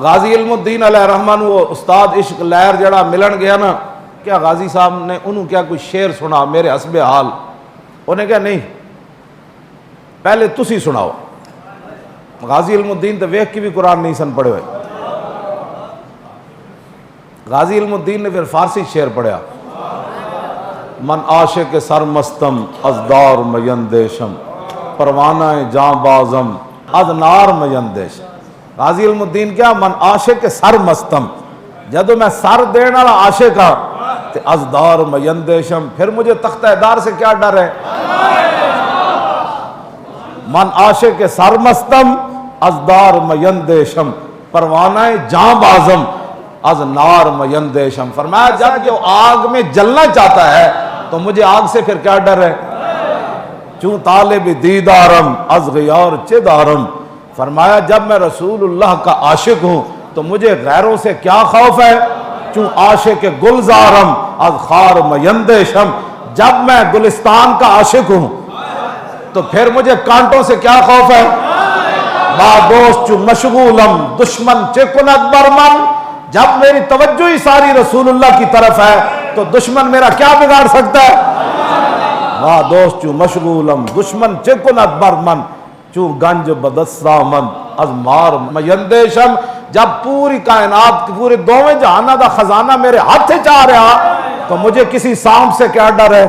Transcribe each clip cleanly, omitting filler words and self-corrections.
غازی علم الدین علیہ رحمان وہ استاد عشق لہر جڑا ملن گیا نا، کیا غازی صاحب نے انہوں کیا کوئی شعر سنا میرے حسب حال؟ انہیں کہا نہیں پہلے تسی سناؤ۔ غازی علم الدین تو ویکھ کی بھی قرآن نہیں سن پڑھے ہوئے۔ غازی علم الدین نے پھر فارسی شعر پڑھا، من عاشق سرمستم از دار میندیشم پروانہ جاں بازم از نار میندیشم۔ غازی علم الدین کیا من عاشق سرمستم، جدو میں سر دینا والا عاشق ہاں تے از دار میندیشم، پھر مجھے تختہ دار سے کیا ڈر ہے؟ من عاشق سرمستم از دار میندیشم پروانہ جاں بازم از نار میندیشم۔ فرمایا جب جو آگ میں جلنا چاہتا ہے تو مجھے آگ سے پھر کیا ڈر ہے؟ چوں طالب دیدارم از غیار چدارم۔ فرمایا جب میں رسول اللہ کا عاشق ہوں تو مجھے غیروں سے کیا خوف ہے؟ چوں عاشق گلزارم از خار میندیشم۔ جب میں گلستان کا عاشق ہوں تو پھر مجھے کانٹوں سے کیا خوف ہے؟ با دوست چوں مشغولم دشمن چکند برمن۔ جب میری توجہ ہی ساری رسول اللہ کی طرف ہے تو دشمن میرا کیا بگاڑ سکتا ہے؟ با دوست چوں مشغولم دشمن چکند برمن چوں گنج بدسامن از مار میندیشم۔ جب پوری کائنات پورے دوویں جہانہ دا خزانہ میرے ہاتھ سے چاہ رہا تو مجھے کسی سانپ سے کیا ڈر ہے؟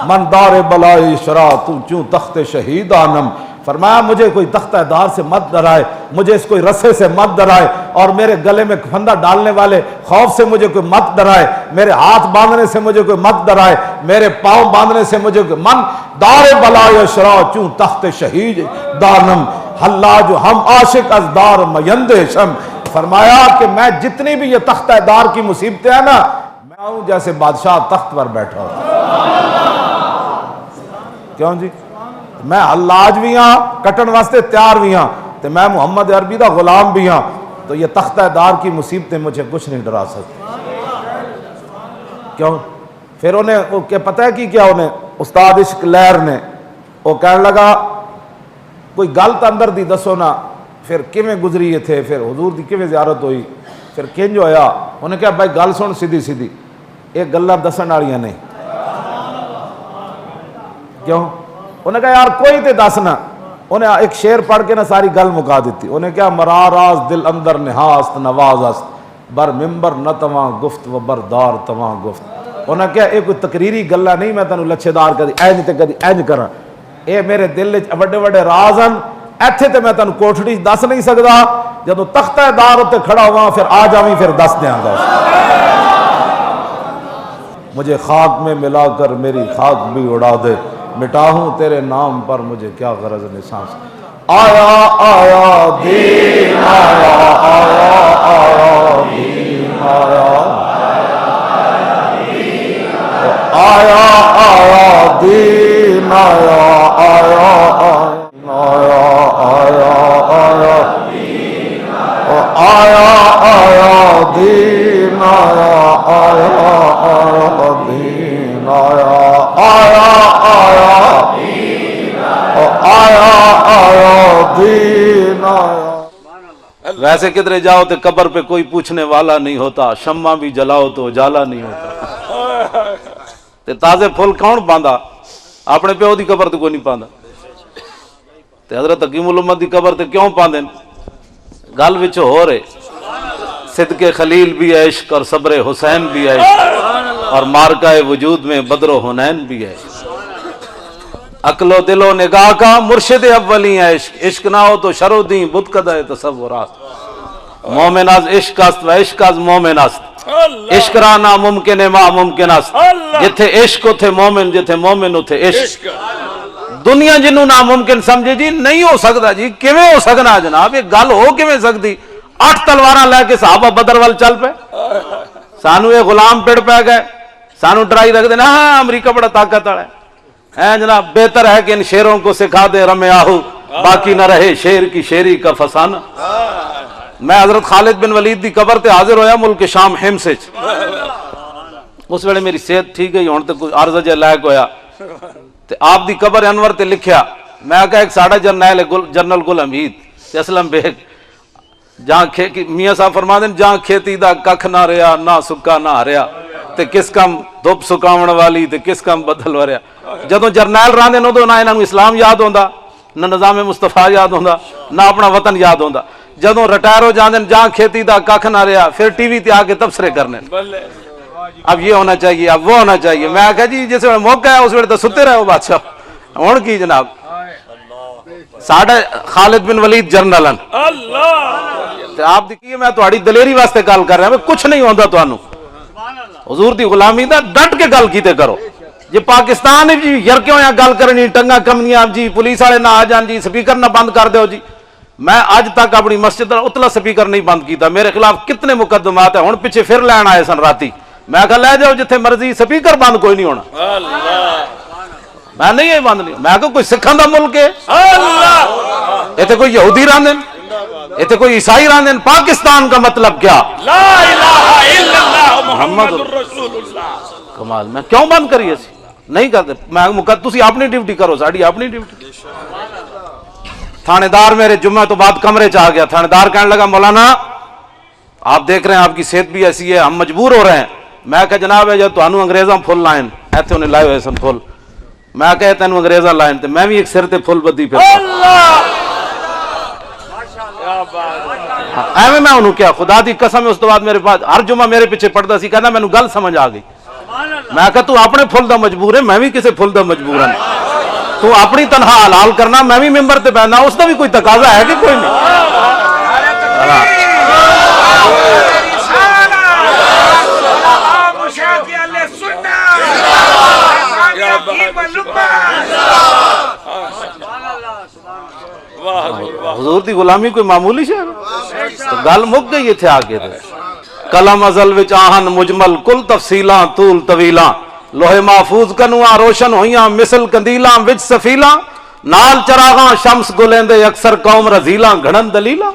من دار بلائی شرا تو چوں تخت شہید آنم۔ فرمایا مجھے کوئی تختہ دار سے مت ڈرائے، مجھے اس کوئی رسے سے مت ڈرائے، اور میرے گلے میں پھندا ڈالنے والے خوف سے مجھے کوئی مت ڈرائے، میرے ہاتھ باندھنے سے مجھے کوئی مت ڈرائے، میرے پاؤں باندھنے سے مجھے کوئی من دار بلائی شرا چوں تخت شہید دانم حلاج ہم عاشق از دار میندیشم۔ فرمایا کہ میں جتنی بھی یہ تختہ دار کی مصیبتیں ہیں نا، میں ہوں جیسے بادشاہ تخت پر بیٹھا ہوں۔ کیوں جی؟ میں حلاج بھی ہاں، کٹن واسطے تیار بھی ہاں، تو میں محمد عربی دا غلام بھی ہاں، تو یہ تختہ دار کی مصیبتیں مجھے کچھ نہیں ڈرا سکتی۔ کیوں؟ پھر انہیں پتہ ہے کہ کیا انہیں استاد عشق لہر نے وہ کہنے لگا کوئی گل تو اندر دی دسو نا، پھر کیویں گزری تھے، پھر حضور دی کیویں زیارت ہوئی، پھر کنج ہویا؟ انہیں کہا بھائی گل سن سیدھی سیدھی، ایک گلاں دسن والیاں نہیں۔ کیوں؟ انہیں کہا یار کوئی تے دسنا۔ انہیں ایک شعر پڑھ کے نا ساری گل مکا دیتی۔ انہیں کہا مراراز دل اندر نہاست نواز است بر ممبر نہ تواں گفت و بردار تواں گفت۔ انہیں کہا یہ کوئی تقریری گلا نہیں میں تینوں لچھے دار کدی اینج تے کدی اینج کراں، اے میرے دل وچ بڑے بڑے راز ہیں، ایتھے تے میں تینوں کوٹھڑی دس نہیں سکدا، جدوں تختہ دار تے کھڑا ہواں پھر آ جاویں پھر دس دیاں گا۔ مجھے خاک میں ملا کر میری خاک بھی اڑا دے، مٹا ہوں تیرے نام پر مجھے کیا غرض نساں سے۔ آیا آیا دین آیا آیا آیا دین آیا آیا آیا دین آیا آیا آیا آیا آیا آیا آیا دین آیا آیا آیا دین آیا آیا ویسے کدھر جاؤ تو قبر پہ کوئی پوچھنے والا نہیں ہوتا، شمع بھی جلاؤ تو اجالا نہیں ہوتا۔ تے تازے پھول کون پاندا؟ اپنے پیو دی قبر تے کوئی نہیں پاندا، تے حضرت حکیم الامت دی قبر تے کیوں پاندے؟ گل وچ ہو رہے صدق خلیل بھی ہے عشق، اور صبر حسین بھی ہے عشق، اور مارکہ وجود میں بدر و حنین بھی ہے۔ عقل و دل و نگاہ کا مرشد اولی ہے عشق، عشق نہ ہو تو شر و دین بت کدہ تصورات۔ مومن از عشق است و عشق از مومن است، عشق را ناممکن ما ممکن است۔ جتھے عشق اتھے مومن، جتھے مومن اتھے عشق۔ دنیا جنوں ناممکن سمجھے جی نہیں ہو سکتا جی، کیویں ہو سکنا جناب؟ یہ گل ہو کیویں سکتی؟ 8 تلواراں لے کے صحابہ بدر وال چل پے، سانو یہ غلام پڑ پہ گئے، سانو ڈرائی رکھ دینا ہاں امریکہ بڑا طاقت والا ہے جناب، بہتر ہے کہ ان شیروں کو سکھا دے رمے آہو، باقی نہ رہے شیر کی شیری کا فسانہ۔ میں حضرت خالد بن ولید دی قبر تے حاضر ہویا ملک شام حمص وچ، اس ویلے میری صحت ٹھیک ہے، ہن تے کوئی عرض جے لائق ہویا تے آپ دی قبر انور تے لکھیا، میں کہا ایک ساڑھا جرنیل جنرل گل حمید تے اسلم بیگ جہاں میاں صاحب فرما دیں جہاں کھیتی دا ککھ نہ رہا نہ سکا نہ ہریا تے کس کم دھوپ سکاون والی تے کس کم بدل وریا. جدوں جرنیل راندے نو نہ انہاں نوں اسلام یاد ہوندا نہ نظام مصطفیٰ یاد ہوندا نہ اپنا وطن یاد ہوندا. جدوں ریٹائر ہو جاندے جہاں کھیتی دا ککھ نہ رہا پھر ٹی وی تے آ کے تبصرے کرنے اب یہ ہونا چاہیے اب وہ ہونا چاہیے. میں کہا جی جس ویلے موقع ہے اس ویلے تو ستے رہو بادشاہ. ہن کی جناب ساڈا خالد بن ولید جرنل ہیں آپ دیکھیے میں تہاڈی دلیری واسطے گل کر رہا ہوں کچھ نہیں ہوندا تانوں حضور دی غلامی دا ڈٹ کے گل کیتے کرو. جی پاکستان جی یرکیوں یا گل کرنی ٹنگا کمنیاں جی پولیس والے نہ آ جان جی سپیکر نہ بند کر دیو جی. میں اج تک اپنی مسجد اتلا سپیکر نہیں بند کیتا. میرے خلاف کتنے مقدمات ہیں ہن پیچھے پھر لین آئے سن راتی. میں کہا لے جاؤ جتھے مرضی سپیکر بند کوئی نہیں ہونا. میں نہیں بند نہیں میں کہ کوئی سکھاں دا ملک ہے اتنے کوئی یہودی راندے اتنے کوئی عیسائی راندے. پاکستان کا مطلب کیا لا الہ الا اللہ محمد رسول اللہ. کمال میں کیوں بند کریے نہیں کرتے. میں تسی اپنی ڈیوٹی کرو ساڈی اپنی ڈیوٹی. تھانے دار میرے جمعہ تو بعد کمرے چ آ گیا. تھانے دار کہنے لگا مولانا آپ دیکھ رہے ہیں آپ کی صحت بھی ایسی ہے ہم مجبور ہو رہے ہیں. میں کہ جناب ہے جب تانوں انگریزاں پھل لائن ایتھے انہیں لائے ہوئے سن پھل. میں کہ تینوں انگریزاں لائن تے میں بھی ایک سر تے پھل بدی پھر ایویں میں انہوں کیا خدا دی قسم. اس تو بعد میرے پاس ہر جمعہ میرے پیچھے پڑھتا سی کہنا مینوں گل سمجھ آ گئی. میں کہ تو اپنے پھل دا مجبور ہے میں بھی کسی پھل دا مجبور ہوں. تو اپنی تنہا حلال کرنا میں بھی ممبر تے بیٹھنا اس دا بھی کوئی تقاضا ہے کہ کوئی نہیں. حضور دی غلامی کوئی معمولی شے تو گل مک گئی اتنے آ کے. قلم ازل وچ آہن مجمل کل تفصیلاں طول طویلاں لوہے محفوظ کنواں روشن ہویاں مثل کندیلاں وچ سفیلاں نال چراغاں شمس گلیندے اکثر قوم رزیلاں گھڑن دلیلاں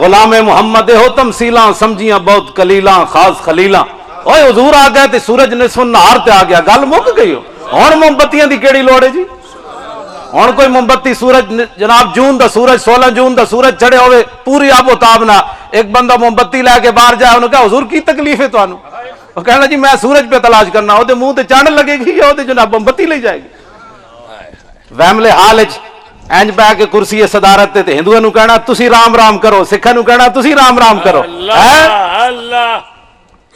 غلام محمد ہو تمثیلاں سمجھیاں بہت کلیلاں خاص خلیلاں. اوے حضور آ گئے تے سورج نصف النہار تے آ گیا گل مک گئی. ہن موم بتیاں دی کیڑی لوڑ ہے جی. ہن کوئی موم بتی سورج جناب جون دا سورج 16 جون دا سورج چڑھے ہوئے پوری آب و تاب نہ ایک بندہ موم بتی لے کے باہر جائے انہوں کہا حضور کی تکلیف ہے تانوں. وہ کہنا جی میں سورج پہ تلاش کرنا وہ منہ تے چاند لگے گی یا وہ جناب موم بتی لے جائے گی. ویملے حال اینج بہ کے کرسی صدارت تے ہندوؤں نو کہنا تسی رام رام کرو سکھاں نو کہنا تسی رام رام کرو.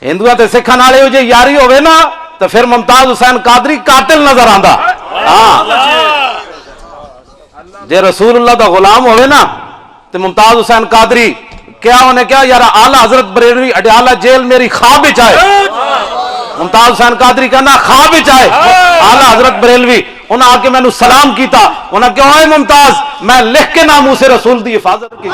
ہندوؤں تے سکھاں نال ایہو جی یاری ہوے نا تو پھر ممتاز حسین قادری قاتل نظر آندا. ہاں جے رسول اللہ دا غلام ہوئے نا تو ممتاز حسین قادری کیا انہیں کیا یار اعلیٰ حضرت بریلوی اڈیالہ جیل میری خواب وچ آئے. ممتاز حسین قادری کہنا خواب وچ آئے اعلیٰ حضرت بریلوی انہیں آ کے میں نے سلام کیتا. انہیں کہا اے ممتاز میں لکھ کے ناموں سے رسول دی حفاظت کی.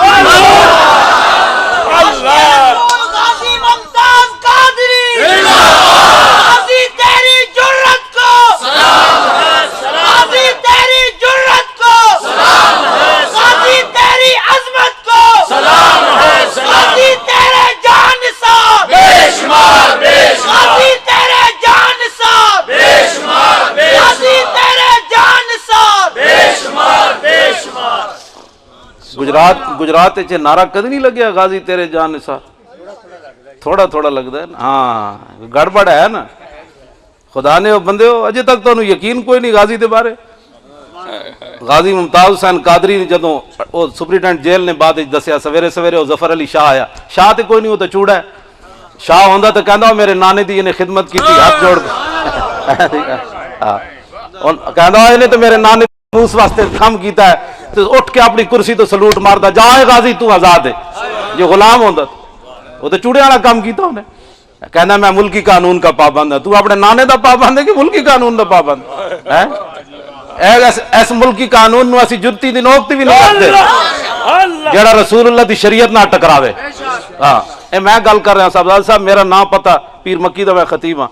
غازی ممتاز قادری غازی تیری جرت کو سلام ہے غازی تیری جرت کو سلام ہے غازی تیری عظمت کو سلام ہے غازی تیرے جان نثار بے شمار بے شمار غازی تیرے جان نثار بے شمار بے غازی تیرے جان نثار بے شمار بے شمار. گجرات چ نعرہ کدی نہیں لگیا غازی تیرے جان نثار. تھوڑا تھوڑا لگتا ہے نا. ہاں گڑبڑ ہے نا. خدا نے بندے ہو اجے تک تو یقین کوئی نہیں غازی دے بارے. غازی ممتاز حسین قادری نے جدوں وہ سپرنٹینڈنٹ جیل نے بعد دسیا سویرے سویرے وہ ظفر علی شاہ آیا. شاہ تے کوئی نہیں وہ تو چوڑا ہے. شاہ ہوندا تو کہندا میرے نانے دی انہیں خدمت کی تھی ہاتھ جوڑ کے. کہندا انہیں تو میرے نانے اس واسطے کام کیتا ہے تو اٹھ کے اپنی کرسی تو سلوٹ ماردا جائے غازی تو آزاد ہے. جو غلام ہوندا وہ تو چوڑے والا کام کیتا انہیں. کہنا میں ملکی قانون کا پابند ہوں. تو اپنے نانے دا پابند ہے کہ ملکی قانون دا پابند ہے؟ اس ملکی قانون نو اسی جتی دی نوکتی بھی نہیں رکھتے جیڑا رسول اللہ دی شریعت نہ ٹکراوے. ہاں اے میں گل کر رہا صاحب صاحب میرا نام پتا پیر مکی دا میں خطیب ہاں.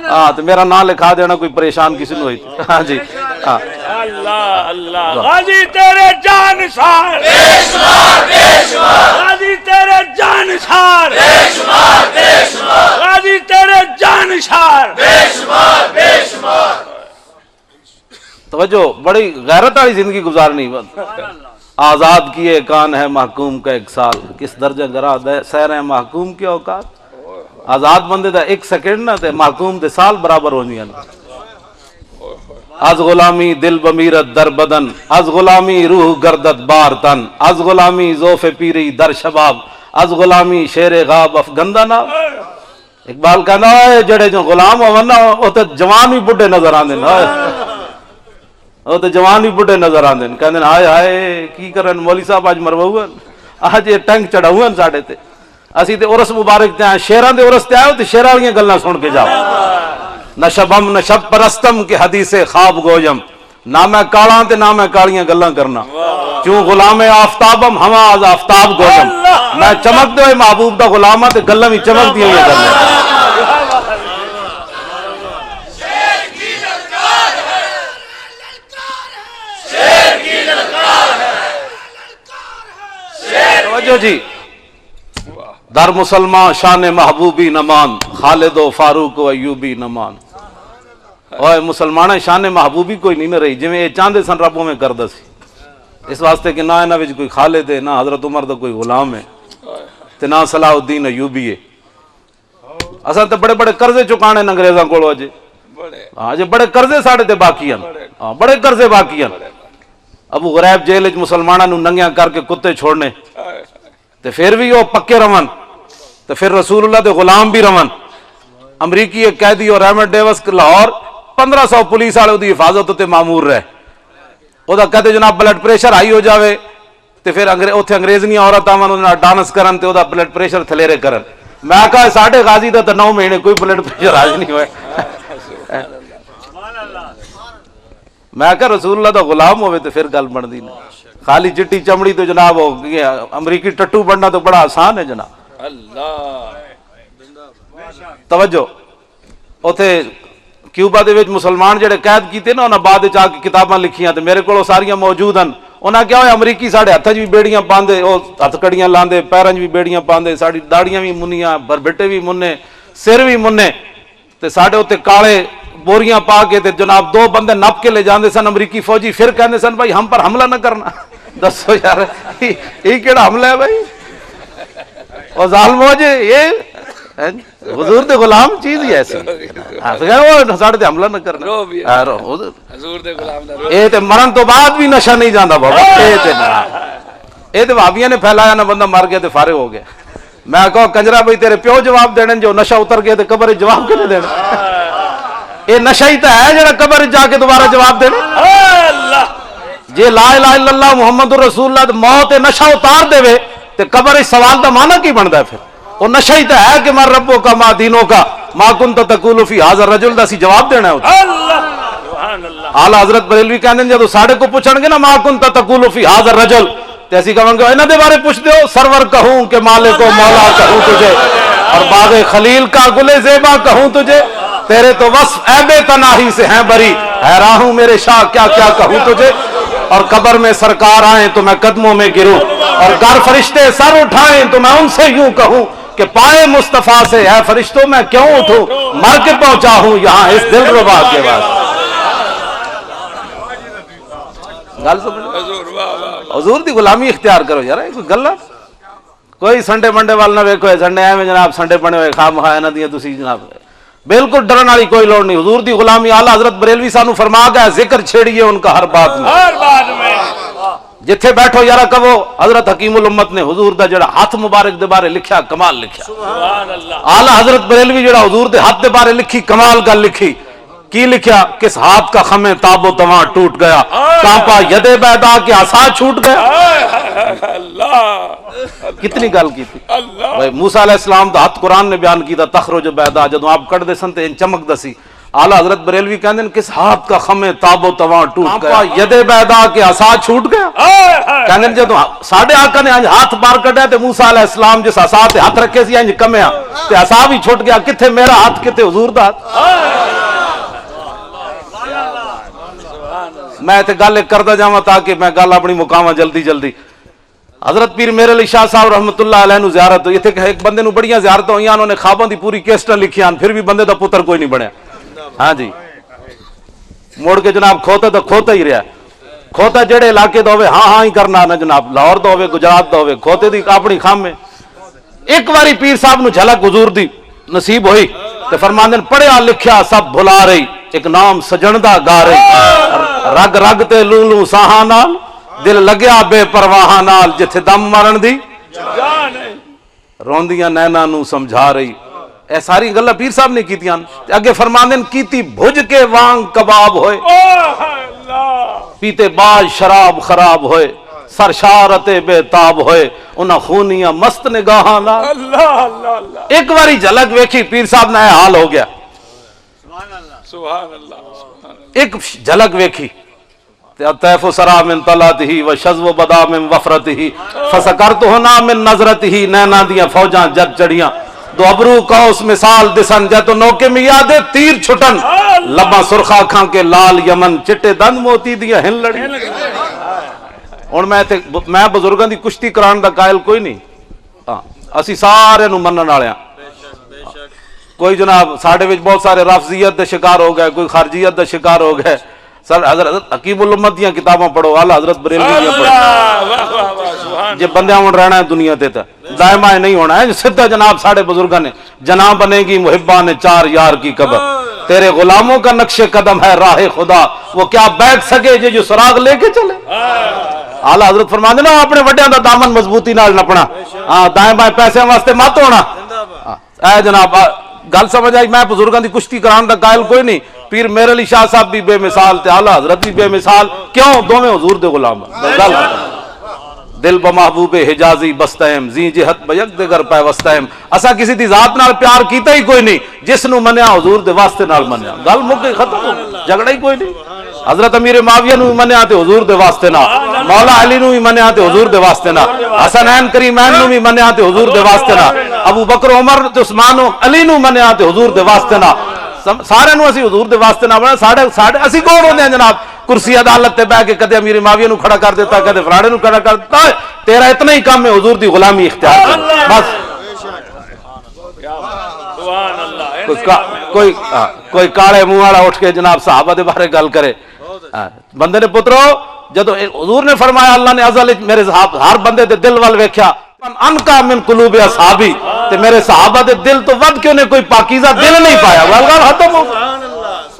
ہاں تو میرا نام لکھا دینا کوئی پریشان کسی نے ہوئی. ہاں جی اللہ اللہ غازی تیرے جانشار بے شمار بے شمار غازی تیرے جانشار بے شمار بے شمار غازی تیرے جانشار بے شمار بے شمار. توجہ بڑی غیرت والی زندگی گزارنی. آزاد کیے کان ہے محکوم کا 1 سال، کس درجہ گرا سیر ہے محکوم کی اوقات. آزاد بندے دا 1 سیکنڈ نہ تے محکوم دے سال برابر ہو جائیں. از غلامی دل بمیرت در بدن، از غلامی روح گردت بار تن، از غلامی زوف پیری در شباب، از غلامی شیر غاب افگندہ نا. اقبال کہنا ہے جڑے جو غلام ہو نا وہ تو جوان بھی بڈھے نظر آندے نا، وہ تو جوان بھی بڈھے نظر آندے کہندے ہائے ہائے کی کرن مولوی صاحب اج مرواؤن، اج یہ ٹنگ چڑھاؤن ساڈے تے. اسی تے عرس مبارک تے آئے شیراں دے عرس تے آئے تے شیراں والیاں گلاں سن کے جاؤ. نہ شبم نہ شب پرستم کے حدیث خواب گویم، نہ میں کالاں تے نہ میں کالیاں گلاں کرنا، کیوں غلام آفتابم ہما از آفتاب گویم. میں چمک دے محبوب دا غلام تے گلاں بھی چمک دیاں کرنا. توجہ جی، در مسلمان شان محبوبی نمان، خالد و فاروق و ایوبی نمان. اوے مسلمان شان محبوبی کوئی نہیں نہ رہی جویں یہ چاہندے سن ربوں میں کردا سی. اس واسطے کہ نہ انہاں وچ کوئی خالد ہے، نہ حضرت عمر دا کوئی غلام ہے تے نہ صلاح الدین ایوبی ہے. اساں تے بڑے بڑے قرضے چکانے انگریزاں کولوں اجے. ہاں جے بڑے قرضے ساڈے تے باقی ہیں. ہاں بڑے قرضے باقی ہیں. ابو غریب جیل وچ مسلماناں نوں ننگیاں کر کے کتے چھوڑنے تے پھر بھی وہ پکے رون تے پھر رسول اللہ دے غلام بھی رون. امریکی ایک قیدی اور رحمت ڈیوس لاہور 1500 پولیس والے دی حفاظت تے مامور رہے. او دا کہتے جناب بلڈ پریشر ہائی ہو جاوے تے پھر اوتھے انگریزنی عورت آون اودے نال ڈانس کرن تے او دا بلڈ پریشر تھلیرے کرن. میں کہا ساڈے غازی دا تے 9 مہینے کوئی بلڈ پریشر حاج نہیں ہوئے. میں کہا رسول اللہ دا غلام ہوئے تے پھر گل بندی نہیں. خالی چٹی چمڑی تو جناب ہو امریکی ٹٹو بننا تو بڑا آسان ہے جناب. توجہ، اوتھے کیوبا دے وچ مسلمان جڑے قید کیتے نا انہاں بعد وچ آ کے کتاباں لکھیاں تے میرے کول ساریاں موجود ہیں. انہاں کیا ہوئے امریکی ساڈے ہتھ وچ بھی بیڑیاں پاندے، او ہتھ کڑیاں لاندے، پیراں وچ بھی بیڑیاں پاندے، ساڈی داڑیاں بھی منیاں، بربٹے بھی مننے، سر بھی مننے تے ساڈے اوتے کالے بوریاں پا کے تے جناب 2 بندے نپ کے لے جاندے سن امریکی فوجی. پھر کہندے سن بھائی ہم پر حملہ نہ کرنا. دسو یار یہ کیڑا حملہ ہے بھائی؟ اور ظالمو جی یہ حضور دے غلام چیز ہی ایسی وہ ساڈے تے حملہ نہ کرنا. حضور دے غلام دا اے تے مرن تو بعد بھی نشہ نہیں جاندا بابا. اے تے وہابیاں نے پھیلایا نہ بندہ مر گیا تے فارغ ہو گیا. میں کہو کنجرا بھائی تیرے پیو جواب دینے جو نشہ اتر گیا تے قبر جواب کنے دینا؟ اے نشہ ہی تے ہے جڑا قبر جا کے دوبارہ جواب دینا. جے لا الہ الا اللہ محمد رسول اللہ موت نشہ اتار دے تے قبر سوال دا معنی کی بندا ہے؟ پھر وہ نشہ ہی تو ہے کہ من ربوں کا ما دینوں کا ما کنت تقول فی ھذا الرجل دا سی جواب دینا ہے. اعلی حضرت بریلوی کہندے جدوں ساڈے کو پوچھن گے نا ما کنت تقول فی ھذا الرجل تے اسی کہاں گے انہاں دے بارے پوچھ دیو سرور کہوں کہ مالک و مولا کہوں تجھے اور باغ خلیل کا گل زیبا کہوں تجھے. تیرے تو وصف عیب تناہی سے ہیں بری، حیران ہوں میرے شاہ کیا کیا کہوں تجھے. اور قبر میں سرکار آئیں تو میں قدموں میں گروں اور گر فرشتے سر اٹھائیں تو میں ان سے یوں کہوں کہ پائے مصطفیٰ سے ہے فرشتوں میں کیوں اٹھوں، مر کے پہنچا ہوں یہاں اس دل ربا کے بعد. گل سمجھ حضور دی غلامی اختیار کرو یار. کوئی گل کوئی سنڈے منڈے وال نہ ویکھو سنڈے ایویں جناب سنڈے بنے ہوئے خواہ مخواہ انہاں دیاں تسی جناب بالکل ڈرن والی کوئی لوڑ نہیں. حضور دی غلامی اعلیٰ حضرت بریلوی سانو فرما گیا ذکر چھیڑیے ان کا ہر بات میں. جتھے بیٹھو یارا کہو حضرت حکیم الامت نے حضور دا جڑا ہاتھ مبارک دے بارے لکھیا کمال لکھیا. اعلیٰ حضرت بریلوی جڑا حضور دے ہاتھ دے بارے لکھی کمال گل لکھی. کی لکھیا؟ کس ہاتھ کا خم تاب و تواں ٹوٹ گیا، کانپا ید بیدا کے عصا چھوٹ گیا. کتنی گل کی تھی بھائی. موسیٰ علیہ السلام دا ہاتھ قرآن نے بیان کیتا تخرج بیدا جدوں آپ کٹ دے سن تے چمک دسی. اعلیٰ حضرت بریلوی کہندے ہیں کس ہاتھ کا خم تاب و تواں ٹوٹ گیا، ید بیدا کے عصا چھوٹ گیا. کہندے ہیں جدوں ساڈے آقا نے ہاتھ باہر کڈیا تے موسیٰ علیہ السلام جس عصا تے ہاتھ رکھے سی انج کمیا تے عصا بھی چھٹ گیا. کتھے میرا ہاتھ کتے حضور دا ہاتھ. میں تے گل کردا جاواں تاکہ میں گل اپنی مکاواں جلدی جلدی. حضرت پیر میرے علی شاہ صاحب رحمت اللہ علیہ نو زیارت ہوئی. ایتھے ایک بندے نو بڑیاں زیارتاں ہوئیاں، انہوں نے خواباں دی پوری کیسٹاں لکھیاں، پھر بھی بندے دا پتر کوئی نہیں بنیا. ہاں جی مڑ کے جناب کھوتا تو کھوتا ہی رہا. کھوتا جڑے علاقے دا ہوئے ہاں ہاں ہی کرنا نہ جناب، لاہور دا ہوئے گجرات دا ہوئے، کھوتے دی اپنی خام میں۔ ایک واری پیر صاحب نو جھلک حضور دی نصیب ہوئی تے فرماندن پڑھیا لکھیا سب بھلا رہی، ایک نام سجن دا گا رہی، رگ رگ تے لولو ساہاں نال، دل لگیا بے پرواہاں نال، جتھے دم مرن دی جان ہے۔ روندیاں نینا نو سمجھا رہی۔ اے ساری گلاں پیر صاحب نے کیتیاں، تے اگے فرماندن کیتی بھج کے وانگ کباب ہوئے، اوہ اللہ، پیتے باز شراب خراب ہوئے، سرشارت بے تاب ہوئے، انہاں خونیاں مست نگاہاں نال۔ اللہ اللہ اللہ، ایک واری جھلک ویکھی پیر صاحب نہ حال ہو گیا، سبحان اللہ سبحان اللہ۔ ایک جھلک ویکھی تے الطیف سرا من طلعتہ وشذو بدا من وفرتہ فسکرتہ من نظرتہ، نینا دیاں فوجاں جد چڑیاں، دو ابرو قوس مثال دسن، جتو نوکے میں یادے تیر چھٹن، لباں سرخا کھاں کے لال یمن، چٹے دند موتی دیاں ہن لڑی۔ اور میں بزرگاں دی کشتی کران دا قائل کوئی نہیں، اسی سارے نو منن والے ہاں۔ کوئی جناب ساڈے وچ بہت سارے رافضیت دے شکار ہو گئے، کوئی خارجیت دے شکار ہو گئے۔ سر حضرت حکیم الامت دیاں کتاباں پڑھو، اعلی حضرت بریلوی دیاں پڑھو، واہ واہ واہ سبحان جے بندے ہون رہنا ہے دنیا تے تا دائمہ نہیں ہونا ہے۔ سدھا جناب ساڑھے بزرگاں نے جناب بنے گی محبان چار یار کی قبر، تیرے غلاموں کا نقش قدم ہے راہ خدا، وہ کیا بیٹھ سکے جو سراغ لے کے چلے۔ اعلی حضرت فرماندے نا اپنے وڈیاں دا دامن مضبوطی نال نپنا، دائیں بائیں پیسے واسطے مت ہونا۔ اے جناب گل سمجھ آئی، میں بزرگاں دی کشتی کران دا قائل کوئی نہیں۔ پیر میر علی شاہ صاحب بھی بے مثال تے اعلی حضرت بھی بے مثال، کیوں؟ دوویں حضور دے غلام ہیں۔ دل بمحبوب حجازی بستہم، زی جہت بیک دگر پہ وستہم۔ اسا کسی دی ذات نال پیار کیتا ہی کوئی نہیں، جس نو منیا حضور دے واسطے نال منیا، گل مک گئی ختم ہو، جھگڑا ہی کوئی نہیں۔ حضرت امیر معاویہ نو منیا تے حضور دے واسطے نال، مولا علی نو بھی منیا تے حضور دے واسطے نال، حسنین کریمین نو بھی منیا تے حضور دے واسطے نال، ابو بکر عمر تے عثمان و علی نو منیا تے حضور دے واسطے نال، سارے نو اسی حضور دے واسطے نال بنا۔ ساڈے اسی کون ہوندے ہیں جناب؟ کرسی عدالت تے بیٹھ کے کدے امیر معاویہ نو کھڑا کر دیتا، کدے فلانے نو کھڑا کر دیتا۔ تیرا اتنا ہی کام ہے حضور دی غلامی اختیار کرنا، بس۔ سبحان اللہ۔ کوئی کالے منہ والا اٹھ کے جناب صحابہ دے بارے گل کرے، بندے نے پترو جدو حضور نے فرمایا اللہ نے ازل میرے ہر بندے دے دل وال ویکھیا، انکا من قلوب اصحابی، تے میرے صحابہ دے دل تو ود کیوں نے کوئی پاکیزہ دل نہیں پایا۔ گل ختم ہو،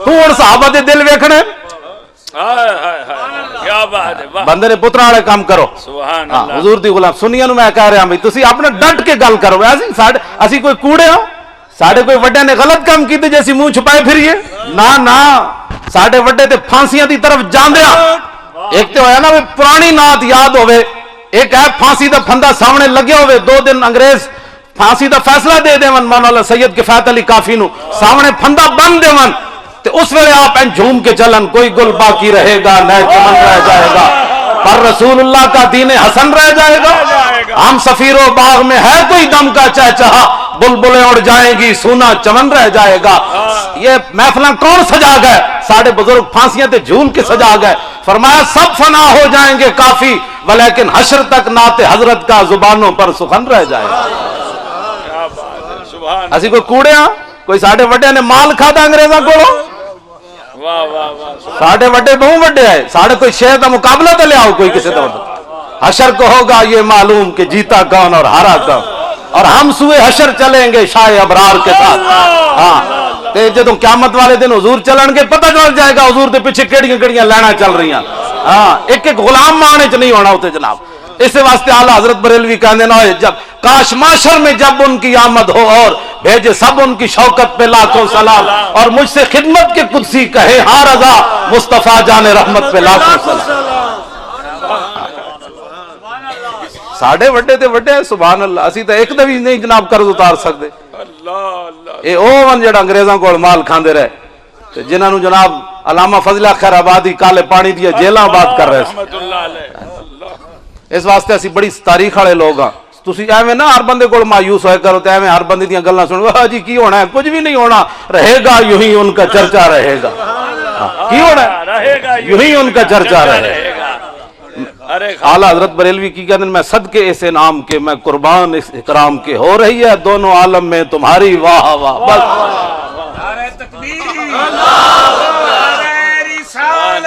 تو ہن صحابہ دے دل ویکھنے، کیا بات ہے، بندے نے پترا والے کام کرو۔ سبحان اللہ۔ حضور دی غلام سنیاں نو میں کہہ رہا ہوں تسی اپنا ڈٹ کے گل کرو، اسی کوئی کوڑے ہوں، ساڈے کوئی وڈے نے غلط کام کیتے جیسی منہ چھپائے پھریے؟ نہ نہ، ساڈے وڈے تے پھانسیاں دی طرف جاندیاں۔ ایک تے ہویا نا پرانی نعت یاد ہوئے، ایک ہے پھانسی دا پھندا سامنے لگیا ہوئے، 2 دن انگریز پھانسی دا فیصلہ دے دے مولانا سید کفایت علی کافی نو، سامنے پھندا بند دے تے اس ویلے آپ این جھوم کے چلن، کوئی گل باقی رہے گا نہ چمن رہ جائے گا، پر رسول اللہ کا دین حسن رہ جائے گا۔ ہم سفیر و باغ میں ہے کوئی دم کا چہچہا، بلبلیں اڑ جائیں گی سونا چمن رہ جائے گا۔ یہ محفلاں کون سجا گئے؟ ساڑھے بزرگ پھانسیاں تے جھول کے سجا گئے۔ فرمایا سب فنا ہو جائیں گے کافی، ولیکن حشر تک نعت حضرت کا زبانوں پر سخن رہ جائے گا۔ اسی کوئی کوڑے ہاں؟ کوئی ساڑھے وڈے نے مال کھا دا انگریزاں کو، ساڑھے وڈے بہوں وڈے آئے، ساڑھے کوئی شہر دا مقابلہ تو لے آؤ کوئی کسی دا وڈا۔ حشر کو ہوگا یہ معلوم کہ جیتا کون اور ہارا کون، اور ہم سوئے حشر چلیں گے شاہ ابرار کے ساتھ۔ ہاں تے جدوں قیامت والے دن حضور چلن گے پتہ چل جائے گا حضور دے پیچھے کیڑیاں کیڑیاں لینا چل رہی ہیں۔ ہاں ایک ایک غلام مانے چ نہیں ہونا ہوتے جناب۔ اس واسطے اعلیٰ حضرت بریلوی کہنے نہ ہوئے جب کاش معاشر میں جب ان کی آمد ہو اور بھیجے سب ان کی شوکت پہ لاکھوں سلام، اور مجھ سے خدمت کے قدسی کہے ہاں رضا، مصطفیٰ جان رحمت پہ لاکھوں سلام۔ ساڑھے وڈے تے وڈے ہیں، سبحان اللہ۔ اسی تو ایک دفعہ نہیں جناب قرض اتار سکتے۔ اے اوون جڑا انگریزاں کو مال کھاندے رہے، جنہاں نو جناب علامہ فضل خیر آبادی کالے پانی دیا جیلاں بات کر رہے ہیں۔ اس واسطے اسی بڑی تاریخ والے لوگ ہاں۔ تسی ایویں نہ ہر بندے کو مایوس ہوئے کرو تے ایویں ہر بندے دیاں گلاں سنو، ہاں جی کی ہونا ہے؟ کچھ بھی نہیں ہونا، رہے گا یوں ہی ان کا چرچا رہے گا۔ کی ہونا ہے؟ یوں ہی ان کا چرچا رہے گا۔ اعلیٰ حضرت بریلوی کی کہتے ہیں میں صدقے اس انعام کے، میں قربان اس اکرام کے، ہو رہی ہے دونوں عالم میں تمہاری واہ واہ۔ بس نعرہ تکبیر، نعرہ رسالت،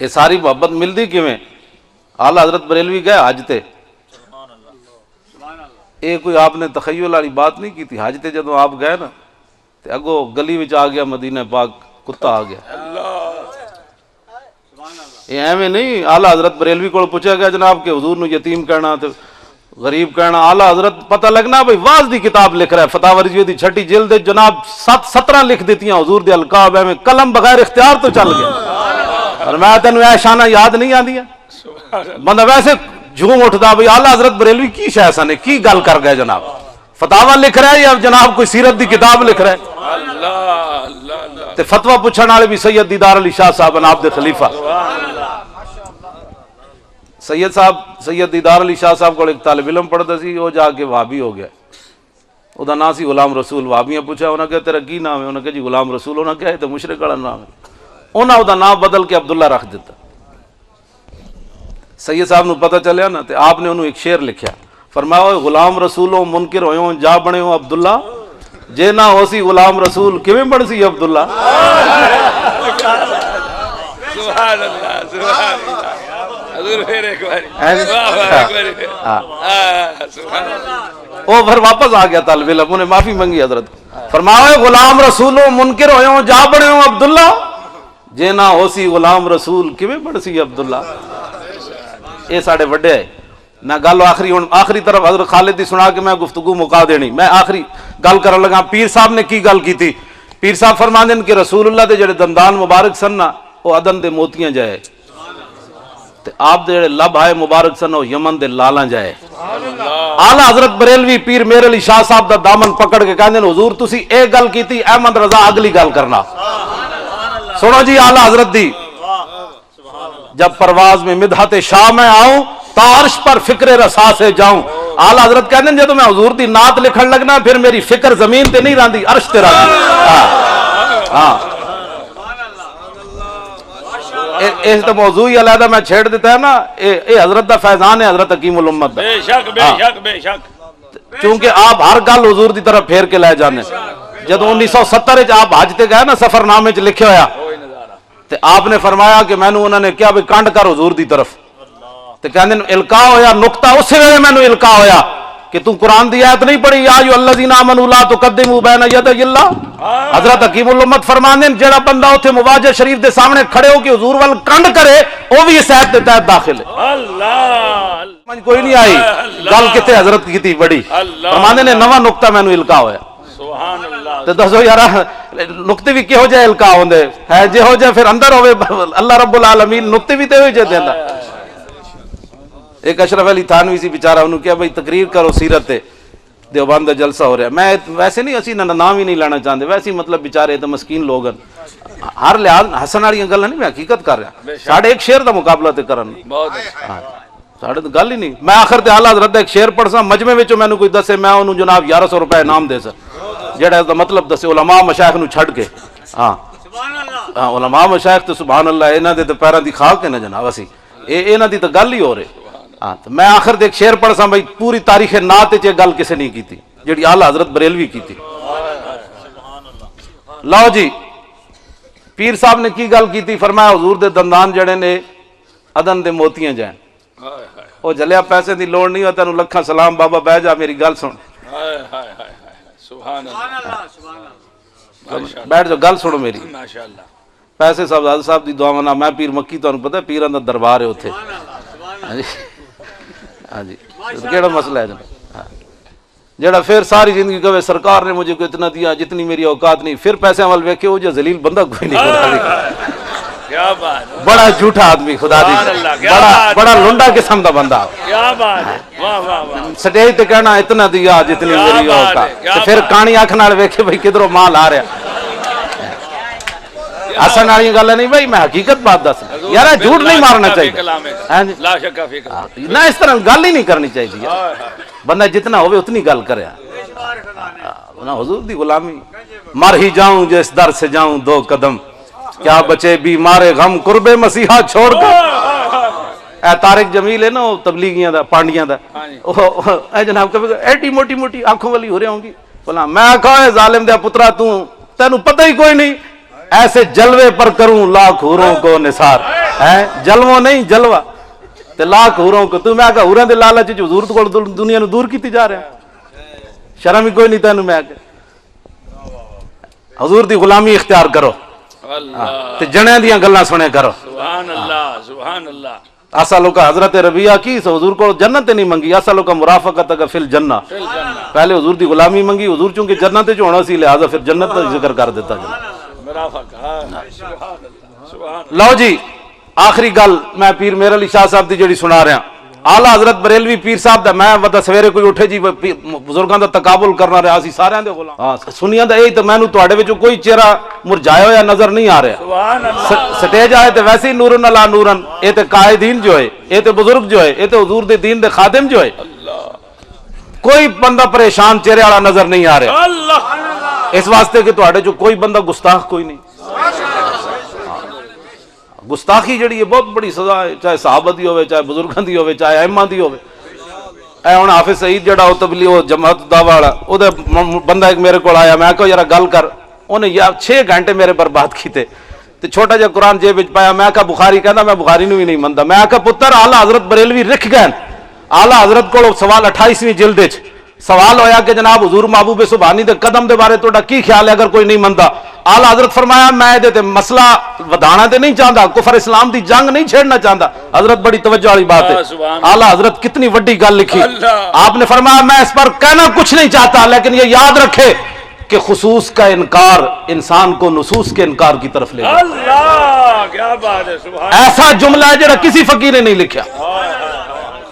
یہ ساری محبت ملتی کیویں؟ آلہ حضرت بریلوی گئے حج تے، یہ کوئی آپ نے تخیل والی بات نہیں کی تھی. حج تے جدوں آپ گئے نا تے اگو گلی وچ آ گیا مدینہ پاک کتا آ گیا. یہ ایویں نہیں آلہ حضرت بریلوی کو پوچھا گیا جناب کہ حضور نو یتیم کہنا تے غریب کہنا. آلہ حضرت پتہ لگنا بھئی واز دی کتاب لکھ رہا ہے، فتاوی رضویہ دی چھٹی جلد جناب 17 لکھ دیتیاں حضور دے القاب، ایویں قلم بغیر اختیار تو چل گیا. اور میں تینوں اے شانہ یاد نہیں آندیاں. بندہ ویسے جھوم اٹھدا بھئی آلہ حضرت بریلوی کی شے سنے کی گل کر گئے جناب، فتاوی لکھ رہا ہے یا جناب کوئی سیرت دی کتاب لکھ رہا ہے. تے فتوی پوچھن والے بھی سید دیدار علی شاہ صاحب آپ دے خلیفہ. سید صاحب سید دیدار علی شاہ صاحب کو ایک طالب علم پڑھتا سی، وہ جا کے وہابی ہو گیا. وہ دا نام سی غلام رسول. وہابیاں پوچھا انہاں کہ تیرا کی نام ہے؟ انہاں کہ جی غلام رسول. انہاں کہا ہے تو مشرک والا نام ہے. انہاں دا نام بدل کے عبداللہ رکھ دیتا. سید صاحب نو پتہ چلیا نا تے آپ نے انہوں ایک شعر لکھیا، فرمایا اوے غلام رسولوں منکر ہویوں جا بنے ہو عبداللہ، جے نہ ہو سی غلام رسول کیویں بن سی عبداللہ. سبحان اللہ سبحان اللہ. حضور پھر ایک باری سبحان اللہ. وہ پھر واپس آ گیا طالب علم، انہیں معافی منگی حضرت. فرمایا غلام رسولوں منکر ہویوں جا بنے ہو عبداللہ، جے نہ ہو سی غلام رسول کیویں بن سی عبداللہ. یہ ساڑے وڈے ہے. میں گل آخری طرف حضرت خالد دی سنا کے میں گفتگو مکا دینی. میں آخری گل کرن لگا پیر صاحب نے کی گل کی تھی. پیر صاحب فرماندے کہ رسول اللہ دے جڑے دندان مبارک سن نا وہ عدن دے موتیاں جائے، تے آپ دے جڑے لب آئے مبارک سن وہ یمن دے لالاں جائے. آلہ حضرت بریلوی پیر میر علی شاہ صاحب دا دامن پکڑ کے کہندے حضور تسی اے گل کیتی، احمد رضا اگلی گل کرنا. سنو جی آلہ حضرت دی، جب پرواز میں مدحت شاہ میں آؤں تا عرش پر فکر رسا سے جاؤں. آلہ حضرت کہتے ہیں جب میں حضور دی نعت لکھن لگنا پھر میری فکر زمین تے نہیں راندی، عرش تے راندی. اس تو موضوع ہی علیحدہ میں چھیڑ دیتا ہے نا. اے حضرت دا فیضان ہے، حضرت حکیم الامت دا. بے شک بے شک بے شک. چونکہ آپ ہر گل حضور دی طرف پھیر کے لے جانے. جب 1970 آپ حج تے گئے نا سفر نامے چ لکھے ہویا تے آپ نے فرمایا کہ میں انہوں نے کیا بھی کانڈ کر حضور دی طرف، تے کہندے القاء ہویا نقطہ اسی ویلے میں القاء ہویا کہ تو قرآن دی آیت نہیں پڑھی یا ایھا الذین آمنوا لا تقدموا بین یدی اللہ. حضرت حکیم الامت فرماندے جڑا بندہ اوتھے مواجہ شریف دے سامنے کھڑے ہو کے حضور ول کنڈ کرے وہ بھی اس آیت دے تحت داخل ہے. اللہ سمجھ کوئی نہیں آئی گل کتے حضرت کی تھی بڑی. فرماندے نے نواں نقطہ میں القاء ہویا. سبحان اللہ. تے دسو یار نقطے بھی کہو جائے القاء ہوندے ہے جے ہو جائے پھر اندر ہوے اللہ رب العالمین نقطے بھی تے ہوئی جے دیندا. ایک اشرف علی تھانوی سی بیچارہ انہوں کیا بھئی تقریر کرو سیرت تے دیوبند جلسہ ہو رہا ہے. میں ویسے نہیں اسی نام ہی نہیں لینا چاہتے، ویسے مطلب بیچارے تو مسکین لوگ ہر لحاظ ہسن والی گل نہیں، میں حقیقت کر رہا. ساڑھے ایک شعر دا مقابلہ تے کرن بہت اچھا. ساڑھے تو گل ہی نہیں. میں آخر تے اعلیٰ حضرت ایک شعر پڑھ سا مجمع وچوں مینوں کوئی دسے میں انہوں جناب 1100 روپے انعام دے سا جڑا اس دا مطلب دسے علماء مشائخ نو چھڈ کے. ہاں علماء مشائخ تو سبحان اللہ انہاں دے تے پیراں دی خاک ہے نا جناب. اسی انہاں دی تو گل ہی ہو رہی. ہاں میں آخر تے ایک شعر پڑھ سا بھائی پوری تاریخ نعت وچ گل کسے نہیں کیتی جڑی اعلیٰ حضرت بریلوی کیتی. لو جی پیر صاحب نے کی گل کیتی، فرمایا حضور دے دندان جڑے نے عدن دے موتیاں جائیں. وہ جلیا پیسے دی لوڑ نہیں ہو تینوں لکھاں سلام بابا بہ جا میری گل سن. سبحان اللہ. بیٹھ جاؤ گل سنو میری. ماشاءاللہ. پیسے صاحب صاحب دی دعا منا میں پیر مکی تانوں پتہ ہے پیراں دا دربار ہے اوتھے. ہاں جی کیڑا مسئلہ ہے جڑا پھر ساری زندگی کہے سرکار نے مجھے کو اتنا دیا جتنی میری اوقات نہیں، پھر پیسے عمل ویکھے وہ جو ذلیل بندہ کوئی نہیں خدا. کیا بات. بڑا جھوٹا آدمی خدا دی، بڑا لنڈا قسم دا بندہ. کیا بات ہے. واہ واہ واہ. سٹیج تے کہنا اتنا دیا جتنی میری اوقات، تے پھر کہانی اکھ نال ویکھے بھئی کدھروں مال آ رہا. حسن والی گل نہیں بھائی میں حقیقت بات دس یار جھوٹ نہیں مارنا چاہیے. لا شک فی نہ اس طرح گل ہی نہیں کرنی چاہیے. بندہ جتنا ہوئے اتنی گل کرے. حضور دی غلامی مر ہی جاؤں جس در سے جاؤں 2 قدم کیا بچے بیمار غم قرب مسیحا چھوڑ کر. اے طارق جمیل ہے نا وہ تبلیغیاں دا پانڈیاں دا اے جناب کبھی ایڈی موٹی موٹی آنکھوں والی ہو رہی ہوں گی. بولا میں کہا ظالم دیا پترا تینوں پتہ ہی کوئی نہیں ایسے جلوے پر کروں لاکھ حوروں کو نثار ہے، جلووں نہیں جلوہ تے لاکھ حوروں کو. تو میں کہا حوراں دے لالچ وچ حضور کول دنیا نو دور کیتی جا رہا. شرم ہی کوئی نہیں تینوں. میں کہ حضور دی غلامی اختیار کرو تے جنیاں دیاں گلاں سنے کرو. سبحان اللہ سبحان اللہ. اسالو کا حضرت ربیہ کی سو حضور کو جنت نہیں منگی، اسالو کا مرافقت کا فی الجنہ. پہلے حضور دی غلامی منگی، حضور چونکہ جنت وچ ہونا سی لہذا پھر جنت کا ذکر کر دیتا. مرافق. سبحان اللہ سبحان. لو جی آخری گل میں پیر مہر علی شاہ صاحب دی جڑی سنا رہا. آلہ حضرت بریلوی پیر صاحب دا میں ودا سویرے کوئی اٹھے جی بزرگاں دا تقابل کرنا رہا سی سارے دے غلام. ہاں سنیاں دا یہی تے مینوں تواڈے وچوں کوئی چہرہ مرجھایا ہوا نظر نہیں آ رہا. سبحان اللہ. سٹیج آئے تے ویسے ہی نورن علا نورن. اے تے قائدین جو ہے، اے تے بزرگ جو ہے، اے تے حضور دے دین دے خادم جو ہے. کوئی بندہ پریشان چہرے والا نظر نہیں آ رہا. اللہ اس واسطے کہ تواڈے چوں کوئی بندہ گستاخ کوئی نہیں. گستاخی جڑی ہے بہت بڑی سزا ہے، چاہے صحابہ دی ہوئے، چاہے بزرگاں دی ہوئے، چاہے ائمہ دی ہوئے. اے ہن حافظ سعید جڑا او تبلیغ جماعت دعوی والا او دے بندہ ایک میرے کول آیا. میں کہا یار گل کر. انہیں یا 6 گھنٹے میرے برباد کیتے تے چھوٹا جہا قرآن جیب وچ پایا. میں کہا بخاری کہندا میں بخاری نو بھی نہیں مندا. میں کہا پتر اعلی حضرت بریلوی رکھ گئے. اعلی حضرت کول سوال 28ویں جلد وچ سوال ہویا کہ جناب حضور محبوب سبحانی دے قدم دے بارے تہاڈا کی خیال ہے اگر کوئی نہیں مندا. اعلی حضرت فرمایا میں دے تے مسئلہ ودانا تے نہیں چاہتا، کفر اسلام دی جنگ نہیں چھیڑنا چاہتا. حضرت بڑی توجہ والی بات ہے. اعلی حضرت کتنی وڈی گل لکھی. آپ نے فرمایا میں اس پر کہنا کچھ نہیں چاہتا لیکن یہ یاد رکھے کہ خصوص کا انکار انسان کو نصوص کے انکار کی طرف لے جائے. اللہ کیا بات ہے. سبحان. ایسا جملہ ہے جڑا کسی فقیر نے نہیں لکھا.